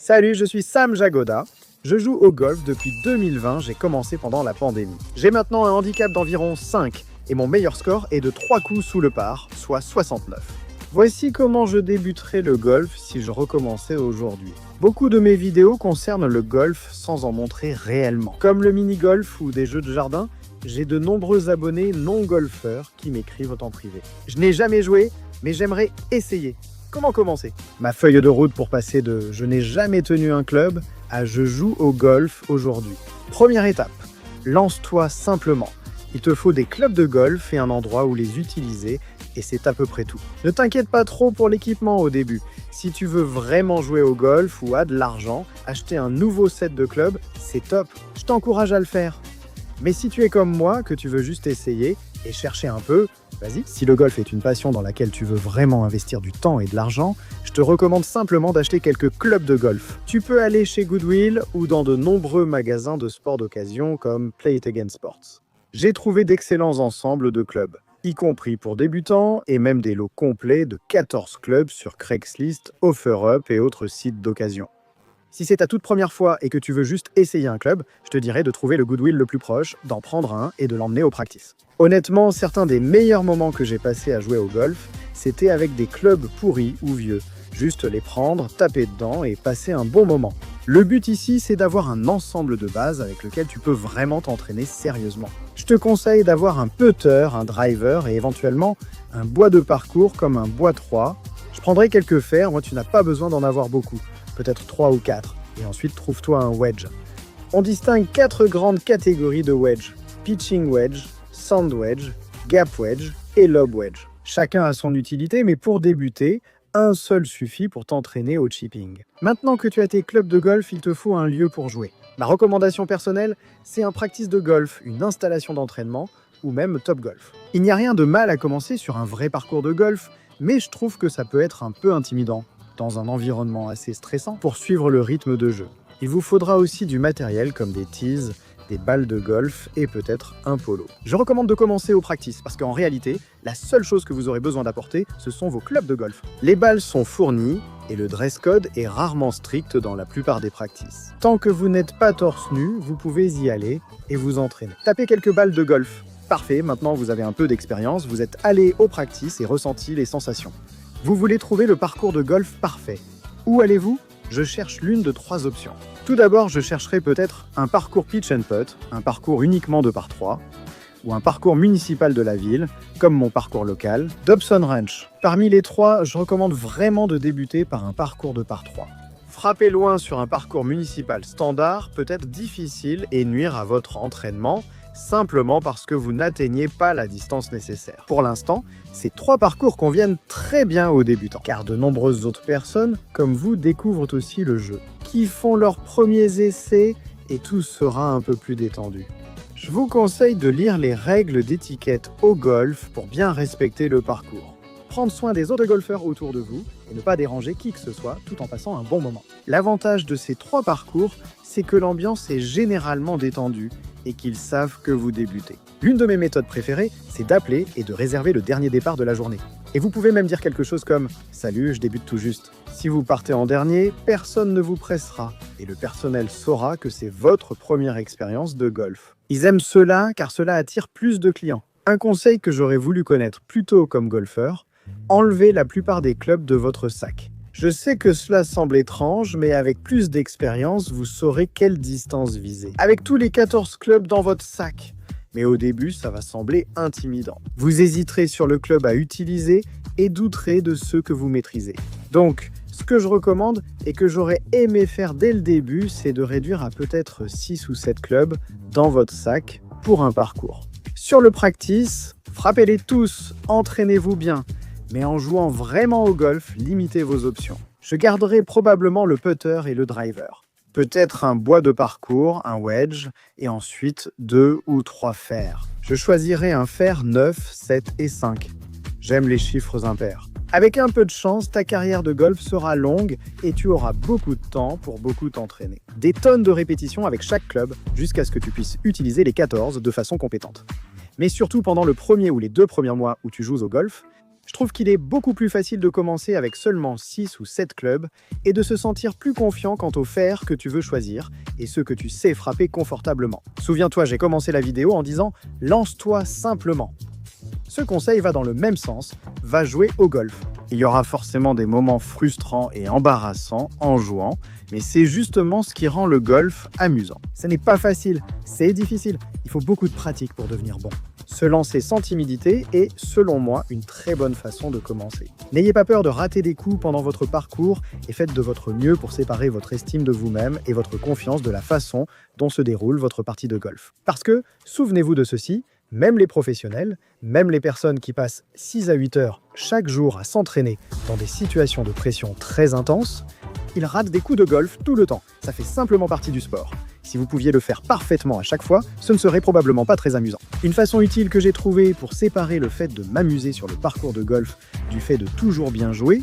Salut, je suis Sam Jagoda. Je joue au golf depuis 2020, j'ai commencé pendant la pandémie. J'ai maintenant un handicap d'environ 5 et mon meilleur score est de 3 coups sous le par, soit 69. Voici comment je débuterais le golf si je recommençais aujourd'hui. Beaucoup de mes vidéos concernent le golf sans en montrer réellement. Comme le mini-golf ou des jeux de jardin, j'ai de nombreux abonnés non-golfeurs qui m'écrivent en privé. Je n'ai jamais joué, mais j'aimerais essayer. Comment commencer? Ma feuille de route pour passer de « je n'ai jamais tenu un club » à « je joue au golf aujourd'hui ». Première étape, lance-toi simplement. Il te faut des clubs de golf et un endroit où les utiliser, et c'est à peu près tout. Ne t'inquiète pas trop pour l'équipement au début. Si tu veux vraiment jouer au golf ou as de l'argent, acheter un nouveau set de clubs, c'est top. Je t'encourage à le faire. Mais si tu es comme moi, que tu veux juste essayer et chercher un peu, vas-y. Si le golf est une passion dans laquelle tu veux vraiment investir du temps et de l'argent, je te recommande simplement d'acheter quelques clubs de golf. Tu peux aller chez Goodwill ou dans de nombreux magasins de sport d'occasion comme Play It Again Sports. J'ai trouvé d'excellents ensembles de clubs, y compris pour débutants et même des lots complets de 14 clubs sur Craigslist, OfferUp et autres sites d'occasion. Si c'est ta toute première fois et que tu veux juste essayer un club, je te dirais de trouver le Goodwill le plus proche, d'en prendre un et de l'emmener au practice. Honnêtement, certains des meilleurs moments que j'ai passés à jouer au golf, c'était avec des clubs pourris ou vieux. Juste les prendre, taper dedans et passer un bon moment. Le but ici, c'est d'avoir un ensemble de bases avec lequel tu peux vraiment t'entraîner sérieusement. Je te conseille d'avoir un putter, un driver et éventuellement un bois de parcours comme un bois 3. Je prendrai quelques fers, moi tu n'as pas besoin d'en avoir beaucoup. Peut-être 3 ou 4, et ensuite trouve-toi un wedge. On distingue 4 grandes catégories de wedge: pitching wedge, sand wedge, gap wedge et lob wedge. Chacun a son utilité, mais pour débuter, un seul suffit pour t'entraîner au chipping. Maintenant que tu as tes clubs de golf, il te faut un lieu pour jouer. Ma recommandation personnelle, c'est un practice de golf, une installation d'entraînement, ou même Top Golf. Il n'y a rien de mal à commencer sur un vrai parcours de golf, mais je trouve que ça peut être un peu intimidant dans un environnement assez stressant pour suivre le rythme de jeu. Il vous faudra aussi du matériel comme des tees, des balles de golf et peut-être un polo. Je recommande de commencer au practice parce qu'en réalité, la seule chose que vous aurez besoin d'apporter, ce sont vos clubs de golf. Les balles sont fournies et le dress code est rarement strict dans la plupart des practices. Tant que vous n'êtes pas torse nu, vous pouvez y aller et vous entraîner. Tapez quelques balles de golf. Parfait, maintenant vous avez un peu d'expérience, vous êtes allé au practice et ressenti les sensations. Vous voulez trouver le parcours de golf parfait. Où allez-vous? Je cherche l'une de 3 options. Tout d'abord, je chercherai peut-être un parcours pitch and putt, un parcours uniquement de par 3, ou un parcours municipal de la ville, comme mon parcours local, Dobson Ranch. Parmi les 3, je recommande vraiment de débuter par un parcours de par 3. Frapper loin sur un parcours municipal standard peut être difficile et nuire à votre entraînement, simplement parce que vous n'atteignez pas la distance nécessaire. Pour l'instant, ces 3 parcours conviennent très bien aux débutants, car de nombreuses autres personnes, comme vous, découvrent aussi le jeu, qui font leurs premiers essais et tout sera un peu plus détendu. Je vous conseille de lire les règles d'étiquette au golf pour bien respecter le parcours. Prendre soin des autres golfeurs autour de vous et ne pas déranger qui que ce soit tout en passant un bon moment. L'avantage de ces 3 parcours, c'est que l'ambiance est généralement détendue et qu'ils savent que vous débutez. L'une de mes méthodes préférées, c'est d'appeler et de réserver le dernier départ de la journée. Et vous pouvez même dire quelque chose comme « Salut, je débute tout juste ». Si vous partez en dernier, personne ne vous pressera et le personnel saura que c'est votre première expérience de golf. Ils aiment cela car cela attire plus de clients. Un conseil que j'aurais voulu connaître plus tôt comme golfeur, enlevez la plupart des clubs de votre sac. Je sais que cela semble étrange, mais avec plus d'expérience, vous saurez quelle distance viser. Avec tous les 14 clubs dans votre sac. Mais au début, ça va sembler intimidant. Vous hésiterez sur le club à utiliser et douterez de ceux que vous maîtrisez. Donc, ce que je recommande et que j'aurais aimé faire dès le début, c'est de réduire à peut-être 6 ou 7 clubs dans votre sac pour un parcours. Sur le practice, frappez-les tous, entraînez-vous bien. Mais en jouant vraiment au golf, limitez vos options. Je garderai probablement le putter et le driver. Peut-être un bois de parcours, un wedge, et ensuite 2 ou 3 fers. Je choisirai un fer 9, 7 et 5. J'aime les chiffres impairs. Avec un peu de chance, ta carrière de golf sera longue et tu auras beaucoup de temps pour beaucoup t'entraîner. Des tonnes de répétitions avec chaque club jusqu'à ce que tu puisses utiliser les 14 de façon compétente. Mais surtout pendant le premier ou les 2 premiers mois où tu joues au golf, Je trouve qu'il est beaucoup plus facile de commencer avec seulement 6 ou 7 clubs et de se sentir plus confiant quant aux fers que tu veux choisir et ceux que tu sais frapper confortablement. Souviens-toi, j'ai commencé la vidéo en disant « lance-toi simplement ». Ce conseil va dans le même sens, va jouer au golf. Il y aura forcément des moments frustrants et embarrassants en jouant, mais c'est justement ce qui rend le golf amusant. Ce n'est pas facile, c'est difficile, il faut beaucoup de pratique pour devenir bon. Se lancer sans timidité est, selon moi, une très bonne façon de commencer. N'ayez pas peur de rater des coups pendant votre parcours et faites de votre mieux pour séparer votre estime de vous-même et votre confiance de la façon dont se déroule votre partie de golf. Parce que, souvenez-vous de ceci, même les professionnels, même les personnes qui passent 6 à 8 heures chaque jour à s'entraîner dans des situations de pression très intenses, ils ratent des coups de golf tout le temps. Ça fait simplement partie du sport. Si vous pouviez le faire parfaitement à chaque fois, ce ne serait probablement pas très amusant. Une façon utile que j'ai trouvée pour séparer le fait de m'amuser sur le parcours de golf du fait de toujours bien jouer,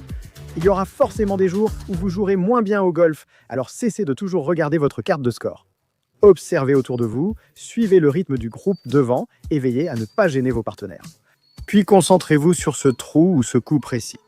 il y aura forcément des jours où vous jouerez moins bien au golf, alors cessez de toujours regarder votre carte de score. Observez autour de vous, suivez le rythme du groupe devant et veillez à ne pas gêner vos partenaires. Puis concentrez-vous sur ce trou ou ce coup précis.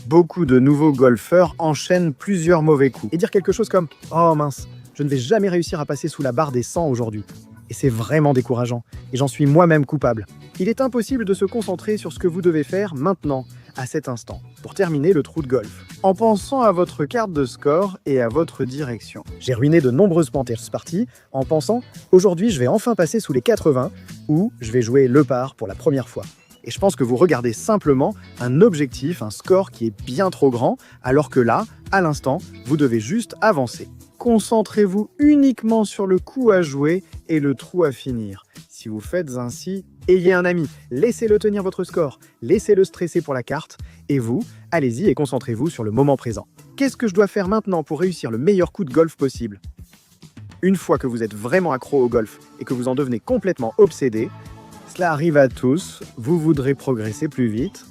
Beaucoup de nouveaux golfeurs enchaînent plusieurs mauvais coups et dire quelque chose comme « Oh mince, je ne vais jamais réussir à passer sous la barre des 100 aujourd'hui ». Et c'est vraiment décourageant, et j'en suis moi-même coupable. Il est impossible de se concentrer sur ce que vous devez faire maintenant, à cet instant, pour terminer le trou de golf, en pensant à votre carte de score et à votre direction. J'ai ruiné de nombreuses parties en pensant « Aujourd'hui, je vais enfin passer sous les 80 » ou « Je vais jouer le par pour la première fois ». Et je pense que vous regardez simplement un objectif, un score qui est bien trop grand, alors que là, à l'instant, vous devez juste avancer. Concentrez-vous uniquement sur le coup à jouer et le trou à finir. Si vous faites ainsi, ayez un ami, laissez-le tenir votre score, laissez-le stresser pour la carte, et vous, allez-y et concentrez-vous sur le moment présent. Qu'est-ce que je dois faire maintenant pour réussir le meilleur coup de golf possible? Une fois que vous êtes vraiment accro au golf et que vous en devenez complètement obsédé, cela arrive à tous, vous voudrez progresser plus vite.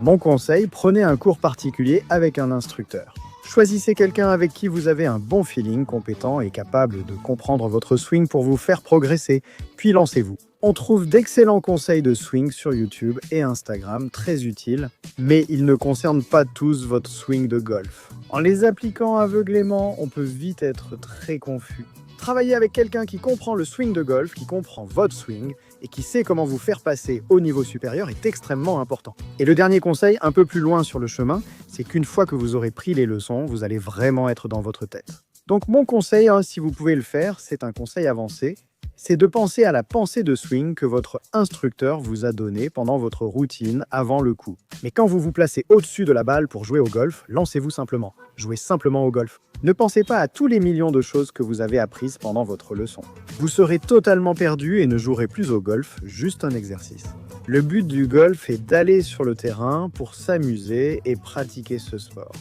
Mon conseil, prenez un cours particulier avec un instructeur. Choisissez quelqu'un avec qui vous avez un bon feeling, compétent et capable de comprendre votre swing pour vous faire progresser, puis lancez-vous. On trouve d'excellents conseils de swing sur YouTube et Instagram, très utiles, mais ils ne concernent pas tous votre swing de golf. En les appliquant aveuglément, on peut vite être très confus. Travailler avec quelqu'un qui comprend le swing de golf, qui comprend votre swing, et qui sait comment vous faire passer au niveau supérieur est extrêmement important. Et le dernier conseil, un peu plus loin sur le chemin, c'est qu'une fois que vous aurez pris les leçons, vous allez vraiment être dans votre tête. Donc mon conseil, si vous pouvez le faire, c'est un conseil avancé, c'est de penser à la pensée de swing que votre instructeur vous a donnée pendant votre routine avant le coup. Mais quand vous vous placez au-dessus de la balle pour jouer au golf, lancez-vous simplement. Jouez simplement au golf. Ne pensez pas à tous les millions de choses que vous avez apprises pendant votre leçon. Vous serez totalement perdu et ne jouerez plus au golf, juste un exercice. Le but du golf est d'aller sur le terrain pour s'amuser et pratiquer ce sport.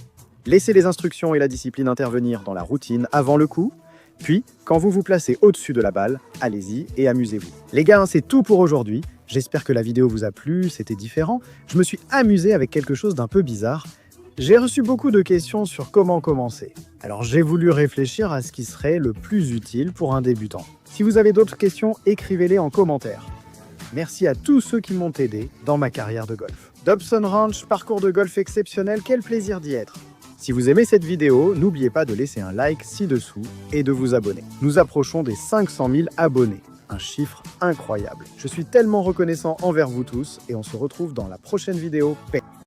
Laissez les instructions et la discipline intervenir dans la routine avant le coup. Puis, quand vous vous placez au-dessus de la balle, allez-y et amusez-vous. Les gars, c'est tout pour aujourd'hui. J'espère que la vidéo vous a plu, c'était différent. Je me suis amusé avec quelque chose d'un peu bizarre. J'ai reçu beaucoup de questions sur comment commencer. Alors j'ai voulu réfléchir à ce qui serait le plus utile pour un débutant. Si vous avez d'autres questions, écrivez-les en commentaire. Merci à tous ceux qui m'ont aidé dans ma carrière de golf. Dobson Ranch, parcours de golf exceptionnel, quel plaisir d'y être. Si vous aimez cette vidéo, n'oubliez pas de laisser un like ci-dessous et de vous abonner. Nous approchons des 500 000 abonnés, un chiffre incroyable. Je suis tellement reconnaissant envers vous tous et on se retrouve dans la prochaine vidéo. Paix.